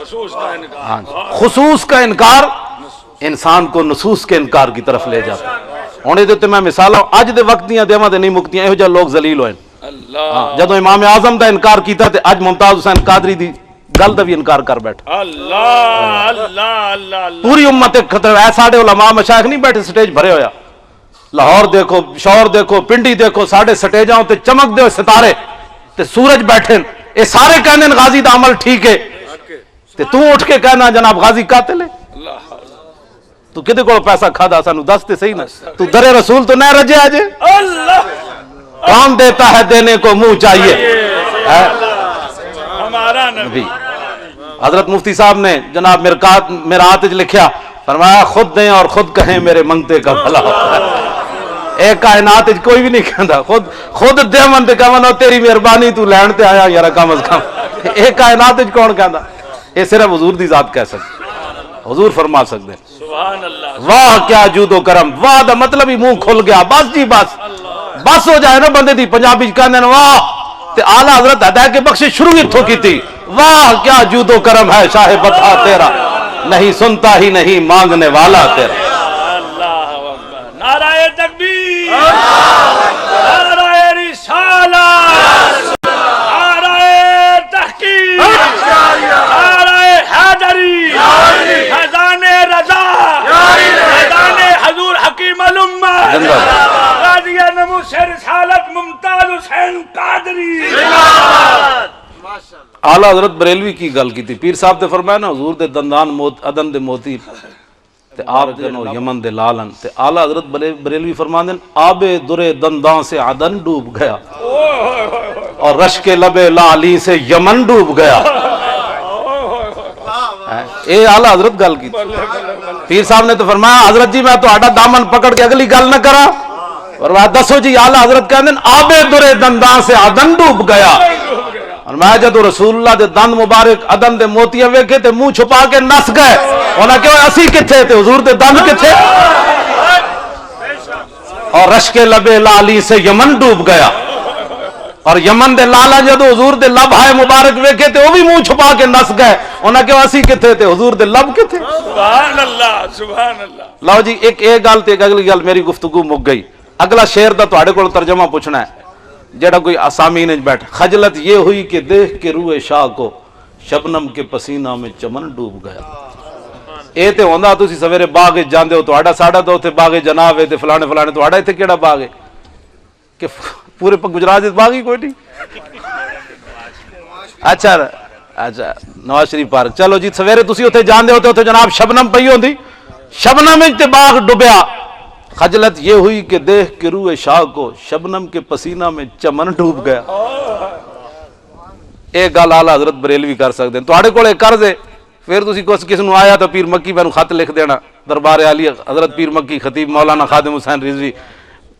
خصوص کا انکار. خصوص کا انکار انسان کو نصوص کے انکار کی طرف لے جاتا. ہوں یہ میں مثال اج دے وقت دیا دیواں تے نہیں مکتیاں. یہو جہ لوگ ذلیل ہوئے. اللہ جدو امام اعظم دا انکار کیتا تے اج ممتاز حسین قادری دی گل دا بھی انکار کر بیٹھا. اللہ اللہ اللہ. پوری امت خطر ہے. ساڈے علماء مشائخ نہیں بیٹھے سٹیج بھرے ہویا. لاہور دیکھو، شور دیکھو، پنڈی دیکھو، ساڈے سٹیجاں تے چمک دے ستارے تے سورج بیٹھے. اے سارے کہنے غازی دا عمل ٹھیک ہے تے تو اٹھ کے کہنا جناب غازی قاتل ہے. تو کدے کو پیسہ کھادا سانو دس تے صحیح نا. تو در رسول تو نہ رجے آجے. اللہ کون دیتا ہے دینے کو منہ چاہیے. ہمارا نبی. حضرت مفتی صاحب نے جناب میرات لکھیا فرمایا خود دیں اور خود کہیں میرے منگتے کا بھلا ہوتا ہے. ایک کائنات کوئی بھی نہیں کہندا خود دے من تے کہندا تیری مہربانی تو لین تے آیا یار کم از کم. ایک کائنات کون کہندا. اے صرف حضور دی ذات کہہ سکتے. حضور فرما سکتے ہیں سبحان اللہ. واہ کیا جود و کرم. واہ دا مطلب ہی منہ کھل گیا. بس جی بس بس ہو جائے نا بندے دی. پنجابی کہندے نے واہ تے اعلی حضرت ہدایت کے بخشش شروع ہی کی تھی. واہ کیا جود و کرم ہے شاہ بتا تیرا، نہیں سنتا ہی نہیں مانگنے والا تیرا. اللہ اکبر. نعرہ تکبیر، نعرہ رسالت، نعرہ تحقیق، نعرہ حیدری، فیضان رضا، فیضان حضور حکیم الامہ، غازی نموس رسالت ممتاز حسین قادری. اعلیٰ حضرت بریلوی کی گل کی تھی. پیر صاحب نے فرمایا نا حضور دے دندان عدن دے موتی تے آپ جنو یمن دے لالن. تے اعلیٰ حضرت بریلوی فرماندے آب درے دندان سے عدن ڈوب گیا اور رش کے لبے لالی سے یمن ڈوب گیا. اے اعلیٰ حضرت گل کی. پیر صاحب نے تو فرمایا حضرت جی میں تو آڈا دامن پکڑ کے اگلی گل نہ کرا. فرمایا دسو جی. اعلیٰ حضرت کہندے آب درے دندان سے عدن ڈوب گیا. اور میں جدو رسول اللہ دے دند مبارک عدن دے موتیاں ویکھے تے منہ چھپا کے نس گئے. انہاں کہا اسی کتھے تے حضور دے دند کتھے. اور رش کے لبے لالی سے یمن ڈوب گیا. اور یمن دے لالا جدو حضور دے لب ہائے مبارک ویکھے تے وہ بھی منہ چھپا کے نس گئے. انہاں کہا اسی کتھے تے حضور دے لب کتھے. سبحان اللہ سبحان اللہ. لو جی ایک گل تے اگلی گل میری گفتگو مک گئی. اگلا شعر دا تواڈے کول ترجمہ پوچھنا ہے جڑا کوئی اسامین وچ بیٹھ. خجلت یہ ہوئی کہ دیکھ کے روئے شاہ کو شبنم کے پسینہ میں چمن ڈوب گیا. اے تے ہوندا تسی سویرے باغ وچ جاندے ہو تہاڈا ساڈا تو اوتھے باغ جناب ہے تے فلانے فلانے تہاڈا ایتھے کیڑا باغ ہے کہ پورے گجرات وچ باغ ہی کوئی نہیں. اچھا نواز شریف پارک چلو جی سویرے تسی اوتھے جاندے ہو تے اوتھے جناب شبنم پئی ہوندی. شبنم وچ تے باغ ڈوبیا. خجلت یہ ہوئی کہ دیکھ کے روئے شاہ کو شبنم کے پسینہ میں چمن ڈوب گیا. ایک گل آلہ حضرت بریلوی کر سکتے ہیں. تواڈے کول ایک قرض ہے, پھر تسی کس نو آیا تو پیر مکی مینوں خط لکھ دینا, دربار عالی حضرت پیر مکی خطیب مولانا خادم حسین رضوی,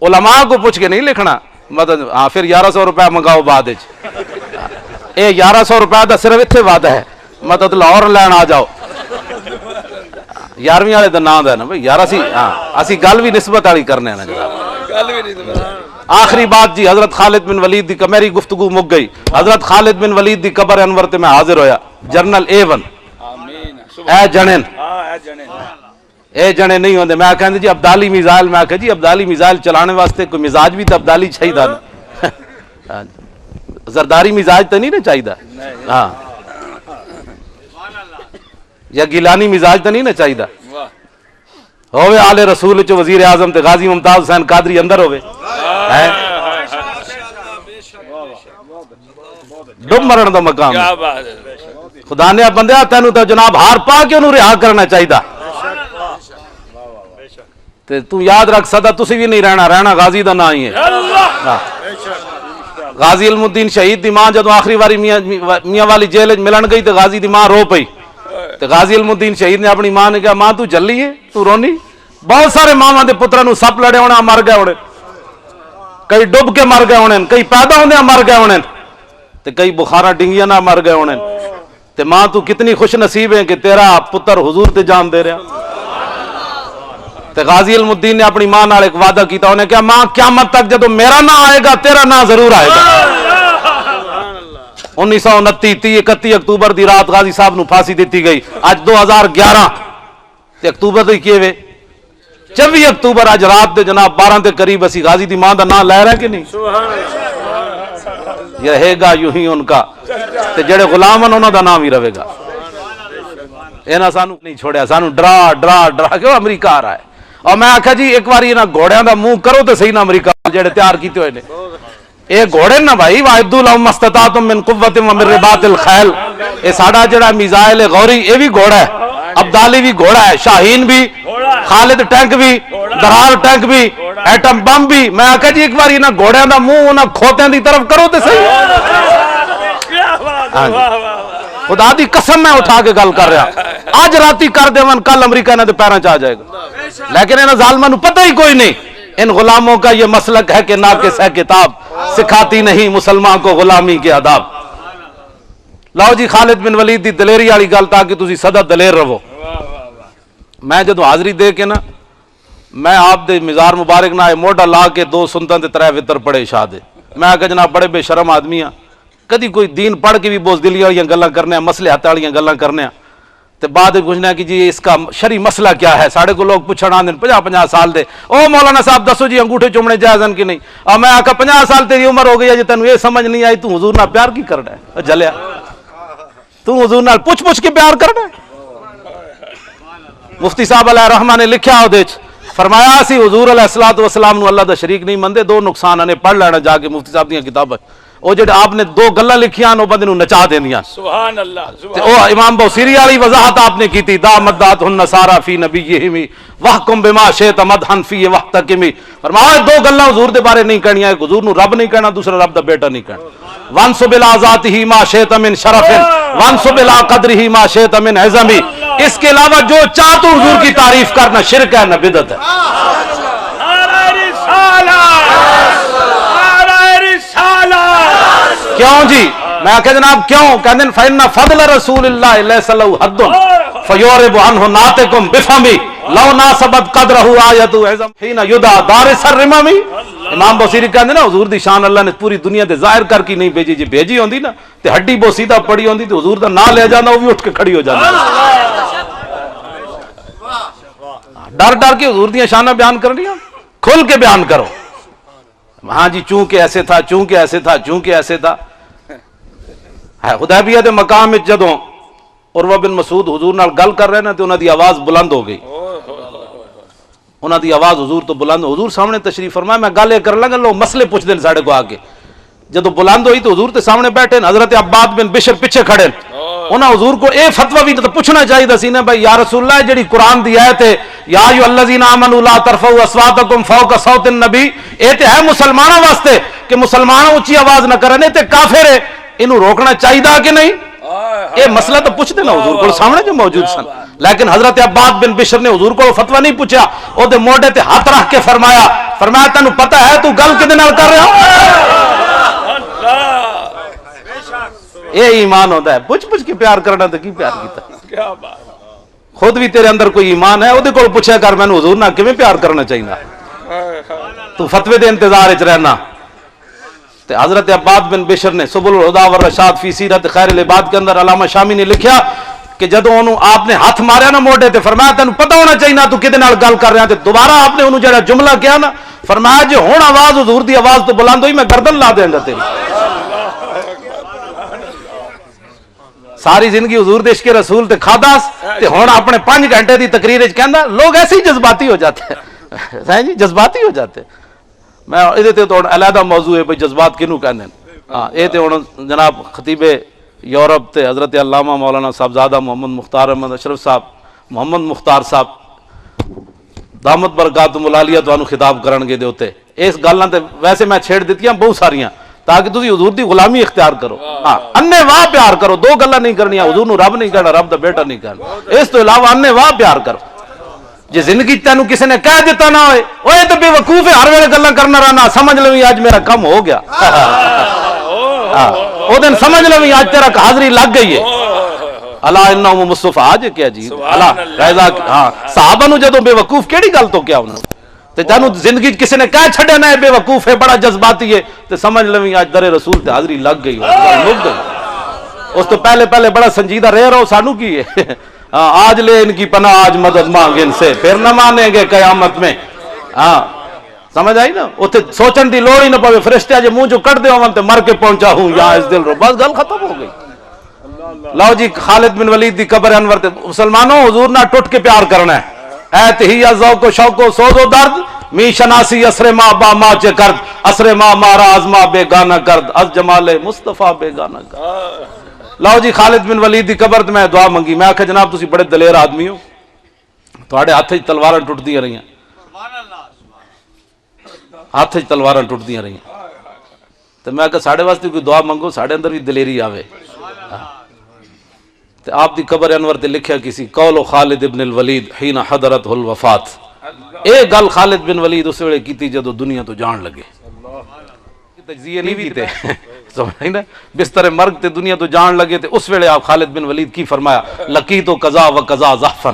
علماء کو پوچھ کے نہیں لکھنا. مطلب ہاں پھر 1100 روپے منگاؤ بعد وچ. اے 1100 روپے دا صرف اتنے وعدہ ہے, مطلب لاہور لین آ جاؤ. 11ویں والے دا نام ہے نا بھائی یار, اسی گل بھی نسبت والی کرنے نا جناب. آخری بات جی, حضرت خالد بن ولید دی, میری گفتگو مک گئی. حضرت خالد بن ولید دی قبر انور تے میں حاضر ہویا. جنرل A1 اے جنن اے جنے نہیں ہوندے. میں کہندے جی ابدالی میزائل, میں کہا جی ابدالی میزائل چلانے واسطے کوئی مزاج بھی تو ابدالی چاہیے نا. زرداری مزاج تو نہیں نا چاہیے, ہاں, یا گیلانی مزاج تو نہیں نا چاہیے. ہوئے آل رسول چ وزیر اعظم تے غازی ممتاز حسین قادری اندر ہوئے, ڈب مرن دا مقام. خدا نے بندیا تینوں تو جناب ہار پا کے انہوں رہا کرنا چاہیے. تے تو یاد رکھ سدا تسی بھی نہیں رہنا غازی دا نا ہی ہے. غازی علم الدین شہید دی ماں جدو آخری واری میاں والی جیل ملن گئی تو غازی دی ماں رو پئی. تو غازی علم الدین شہید نے اپنی ماں نے کہا ماں تو چلی ہے, تو رونی. بہت سارے ماں دے پتروں نو سپ لڑے ہونے مر گئے ہونے, کئی ڈب کے مر گئے ہونے, کئی پیدا ہونے مر گئے ہونے, تے کئی بخارا ڈنگیاں نہ مر گئے ہونے. تے ماں تو کتنی خوش نصیب ہے کہ تیرا پتر حضور تے جان دے رہا. تے غازی علم الدین نے اپنی ماں نال ایک وعدہ کیتا, انہیں کہا ماں قیامت تک جدو میرا نا آئے گا تیرا نا ضرور آئے گا. 1929 31 اکتوبر دی رات غازی صاحب نو پھانسی دیتی گئی. اج 2011 تے اکتوبر دی کیے وے 24 اکتوبر اج رات دے جناب 12 دے قریب اسی غازی دی ماں دا نا لے رہے کہ نہیں. یہ رہے گا یوں ہی ان کا, تے جڑے غلام ہیں انہاں دا نام ہی رہے گا. اینا سانو نہیں چھوڑیا, سانو ڈرا ڈرا ڈرا کہ امریکہ آ رہا ہے. اور میں آکھا جی ایک باری انہاں گھوڑیاں دا منہ کرو تے صحیح نا امریکہ جڑے تیار کیتے ہوئے نے. اے گھوڑے نا بھائی, وَاعِدُّوا لَهُم مَا اسْتَطَعْتُم مِّن قُوَّةٍ وَمِن رِّبَاطِ الْخَيْلِ. اے ساڈا جڑا میزائل غوری اے بھی گھوڑا ہے, ابدالی بھی گھوڑا ہے, شاہین بھی, خالد ٹینک بھی, درار ٹینک بھی, ایٹم بم بھی. میں آکھا جی ایک باری انہاں گھوڑیاں دا منہ انہاں کھوتیاں دی طرف کرو تے صحیح. خدا دی قسم میں اٹھا کے گل کر رہا, آج راتی کر دیون کل امریکہ انہاں دے پیراں چ آ جائے گا. لیکن انہاں ظالماں نو پتہ ہی کوئی نہیں. ان غلاموں کا یہ مسلک ہے کہ ناقص ہے کتاب, سکھاتی نہیں مسلمان کو غلامی کے آداب. لاؤ جی خالد بن ولید دی دلیری والی گل تاکہ تسی سدا دلیر رہو. میں جدو حاضری دے کے نا, میں آپ دے مزار مبارک نہ موڈا لا کے 2 سنتاں تے 3 وطر پڑھے شاہ دے. میں آکھا جناب بڑے بے شرم آدمی ہاں, کدی کوئی دین پڑھ کے بھی بوزدلی والیاں گلاں کرنے, مسئلے ہتھ والیاں گلاں کرنے, تے بعد پوچھنا کہ جی اس کا شرعی مسئلہ کیا ہے. ساڑھے کو لوگ پوچھنا آندے 50 سال دے, او مولانا صاحب دسو جی انگوٹھے چومنے جائز ہیں کہ نہیں. اور میں آکھا 50 سال تیری عمر ہو گئی ہے جی تینوں یہ سمجھ نہیں آئی, تو حضور نال پیار کی کرنا ہے جلیا, تو حضور نال پوچھ کے پیار کرنا ہے. مفتی صاحب علیہ رحمہ نے لکھیا ہو دیچ, فرمایا سی حضور علیہ الصلوۃ والسلام نو اللہ دا شریک نہیں مندے. 2 نقصان نے پڑھ لینا جا کے مفتی صاحب دی کتاب. او جڑے آپ نے 2 گلاں لکھیاں او بندے نو نچا دیندیاں. سبحان اللہ. تے او امام بوصیری والی وضاحت آپ نے کی تھی, دامدات النصارى فی نبیہم وحکم بما شئت مدحا فی وحتکم. فرمایا 2 گلاں حضور دے بارے نہیں کہنیاں, ایک حضور نو رب نہیں کہنا, دوسرا رب دا بیٹا نہیں کہنا. وانسب الی ذاتہ ما شئت من شرف وانسب الی قدرہ ما شئت من عظم. اس کے علاوہ جو چاہ تو حضور کی تعریف کرنا شرک ہے نہ بدعت ہے. نعرہ رسالت, نعرہ رسالت. کیوں جی؟ میں کہ جناب کیوں کہندے ہیں فإن فضل رسول اللہ لیس له حد فیورب عنہ ناطقم بفمی لو ناسبت قدرہ آیت عظم حین یدعى دارس الرمم. امام بوصیری کہندے نا حضور دی شان اللہ نے پوری دنیا تے ظاہر کر کے نہیں بھیجی. جی بھیجی ہوندی نا تے ہڈی بوسیدہ پڑی ہوندی تے حضور دا نام لے جانا وہ بھی اٹھ کے کھڑی ہو جانا. ڈر ڈر کے حضور دیاں شاناں بیان کرنی, کھل کے بیان کرو. ہاں جی چونکہ ایسے تھا, چونکہ ایسے تھا, چونکہ ایسے تھا. حدیبیہ دے مقام وچ جدوں عروہ بن مسعود حضور نال گل کر رہے نا تے انہاں دی آواز بلند ہو گئی. انہاں دی آواز حضور تو بلند, حضور سامنے تشریف فرمایا. میں گل کر لگا لوگ مسئلے پوچھ دین ساڈے کو آ کے. جدوں بلند ہوئی تو حضور تے سامنے بیٹھے, حضرت عباد بن بشر پیچھے کھڑے. انہاں حضور کو اے فتوی بھی تو پوچھنا چاہیے سی نا بھائی یا رسول اللہ جڑی قرآن دی آیت ہے یا ایھا الذین آمنوا لا ترفعوا اصواتکم فوق صوت النبی، اے تے ہے مسلمانوں واسطے کہ مسلمان اونچی آواز نہ کرنے تے کافر ہے، اینو روکنا چاہیے کہ نہیں؟ یہ مسئلہ تو پوچھتے نا حضور کو سامنے جو موجود سن، لیکن حضرت عباد بن بشر نے حضور کو فتویٰ نہیں پوچھا، او دے موڈے تے ہاتھ رکھ کے فرمایا تینوں پتہ ہے تو گل کدے نال کر رہا؟ یہ ایمان ہوتا ہے، پوچھ کے پیار کرنا تو کی پیار کیتا؟ خود بھی تیرے اندر کوئی ایمان ہے، وہ کو پوچھا کر میں حضور نہ کیویں پیار کرنا چاہیے، تو فتوے دے انتظار وچ رہنا۔ تے حضرت عباد بن بشر نے سبل الہدی والرشاد فی سیرت خیر العباد کے اندر علامہ شامی نے لکھیا کہ جدوں انہوں آپ نے ہاتھ ماریا نا موڈے تے فرمایا تینوں پتہ ہونا چاہیے نا تو کدے نال گل کر رہا، تے دوبارہ آپ نے انہوں جڑا جملہ کیا نا فرمایا جو ہن آواز حضور دی آواز تو بلند ہوئی میں گردن لا دیاں گا تیری۔ ساری زندگی حضور دے عشق رسول تے کھاداس تے ہن اپنے 5 گھنٹے دی تقریر وچ کہندا لوگ ایسے ہی جذباتی ہو جاتے ہیں جی جذباتی ہو جاتے ہیں۔ میں یہ تو علیحدہ موضوع ہے بھائی جذبات کنوں کہنے ہاں یہ تو جناب خطیب یورپ تے حضرت علامہ مولانا صاحبزادہ محمد مختار احمد اشرف صاحب محمد مختار صاحب دامت برکاتہم العالیہ تانوں خطاب کرن گے دے اوتے اس گلاں تے ویسے میں چھیڑ دتیاں بہت ساریاں تاکہ تسی حضور دی غلامی اختیار کرو، ہاں انے واہ پیار کرو، دو گلاں نہیں کرنیاں، حضور نو رب نہیں کہنا، رب دا بیٹا نہیں کہنا، اس تو علاوہ انے واہ پیار کرو۔ جی زندگی تینوں کسی نے کہہ دیتا نہ ہوئے وہ تو بے وقوف ہے، ہر ویلے گلاں کرنا رہنا، سمجھ لویں آج میرا کم ہو گیا، وہ دن سمجھ لویں آج تیرا حاضری لگ گئی ہے۔ اللہ انہم مصطفیٰ آج کیا جی اللہ رضا ہاں صحابہ نو جدوں بے وقوف کیڑی گل تو کیا انہوں تے تینوں زندگی کسی نے کہہ چھڈیا نہ بے وقوف ہے بڑا جذباتی ہے تے سمجھ لویں آج در رسول تے حاضری لگ گئی لگ گئی۔ اس تو پہلے بڑا سنجیدہ رہ رہو سانو کی ہے آج لے ان کی پناہ آج مدد مانگ ان سے پھر نہ مانیں گے قیامت میں، ہاں سمجھ آئی نا، اتنے سوچن دی لوڑ ہی نہ پوے، فرشتے جے منہ جو کٹ دے ہون تے مر کے پہنچا ہوں یا اس دل رو، بس گل ختم ہو گئی۔ لو جی خالد بن ولید دی قبر انور تے مسلمانوں حضور نہ ٹوٹ کے پیار کرنا ہے، اے تہیا ذوق و شوق و سوز و درد می شناسی اسر ما با ما چے کرد اسر ما مارا از ما بے گانہ کرد از جمال مصطفیٰ بے گانہ کرد۔ لو جی خالد بن ولید دی قبر تے میں دعا منگی، میں آکھا جناب تسی بڑے دلیر آدمی ہو، تواڈے ہاتھ وچ تلواراں ٹٹدیاں رہیاں، ہاتھ وچ تلواراں ٹٹدیاں رہیاں، تے میں آکھا ساڈے واسطے کوئی دعا منگو ساڈے اندر بھی دلیری آوے۔ تے آپ دی قبر انور تے لکھیا کسی قول خالد بن الولید حین حضرت الوفات، اے گل خالد بن ولید اس ویلے کیتی جدو دنیا تو جان لگے، تجزیے نہیں بھی تے سمجھ نا بستر مرگ تے دنیا تو جان لگے تے اس ویلے آپ خالد بن ولید کی فرمایا لقیت قضا و قضا زحفا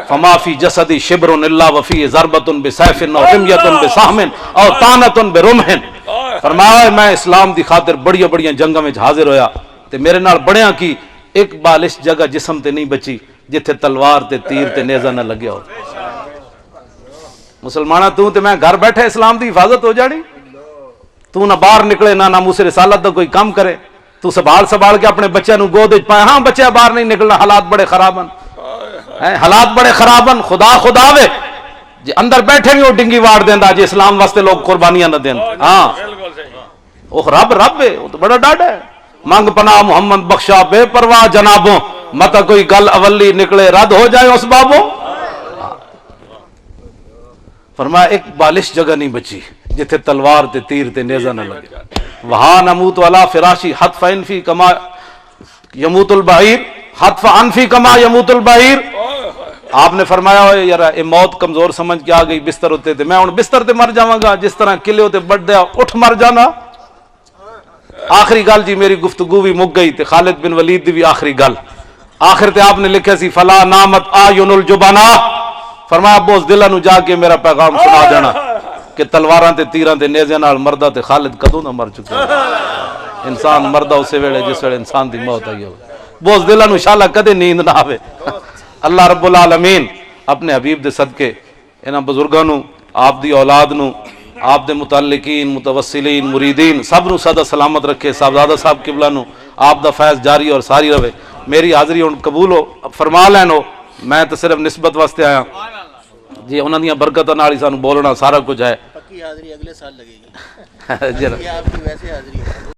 فما فی جسدی شبر الا وفی ضربۃ بسیف او رمیۃ بسہم او طعنۃ برمح، فرمایا میں اسلام دی خاطر بڑیاں جنگاں وچ حاضر ہویا تے میرے نال بڑیاں کی ایک بالش جگہ جسم تے نہیں بچی جتھے تلوار تے تیر تے نیزہ نہ لگیا ہو۔ مسلمانہ تو تے میں گھر بیٹھے اسلام دی حفاظت ہو جانی، تو نہ باہر نکلے نہ ناموس رسالت دا کوئی کام کرے، تو سنبھال کے اپنے بچے نو گود وچ پائے، ہاں بچے باہر نہیں نکلنا، حالات بڑے خرابن، حالات بڑے خرابن، خدا وے جی اندر بیٹھے بھی وہ ڈنگی واڑ دیندا جی اسلام واسطے لوگ قربانیاں نہ دین، ہاں وہ رب ہے، وہ تو بڑا ڈاڈا ہے، مانگ پناہ محمد بخشا بے پرواہ جنابوں، متا کوئی گل اولی نکلے رد ہو جائے اس بابوں۔ فرمایا ایک بالش جگہ نہیں بچی جتھے تلوار تے تیر تے نیزہ نہ لگے، وہاں نموت والا فراشی حتف انفی کما یموت البعیر حتف انفی کما یموت البعیر۔ آپ نے فرمایا ہوئے یار اے موت کمزور سمجھ کے آ گئی بستر ہوتے تھے، میں ہوں بستر تے مر جاواں گا جس طرح قلعے ہوتے بڑھ دیا اٹھ مر جانا۔ آخری گل جی میری گفتگو بھی مک گئی تے خالد بن ولید دی بھی آخری گل، آخر تے آپ نے لکھا سی فلا نامت آیون الجبنا، فرمایا بوز دلہ نو جا کے میرا پیغام سنا دینا کہ تلواراں تے تیراں تے نیزے نال مردہ تے خالد کدوں نہ مر چکا ہے، انسان مردہ اسے ویلے جس ویلے انسان دی موت آئی ہو، بوز دلہ نو انشاءاللہ کدے نیند نہ آوے۔ اللہ رب العالمین اپنے حبیب دے صدقے انہاں بزرگاں نو، آپ دی اولاد نو، آپ دے متعلقین متوسلین مریدین سب نو صدا سلامت رکھے، صاحبزادہ صاحب قبلہ نو آپ دا فیض جاری اور ساری رہے۔ میری حاضری ہن قبول ہو فرما لینو، میں تو صرف نسبت واسطے آیا جی، انہاں دیاں برکتاں نال ہی سانو بولنا سارا کچھ ہے۔ پکی حاضری اگلے سال لگے گی، آپ کی ویسے حاضری ہے۔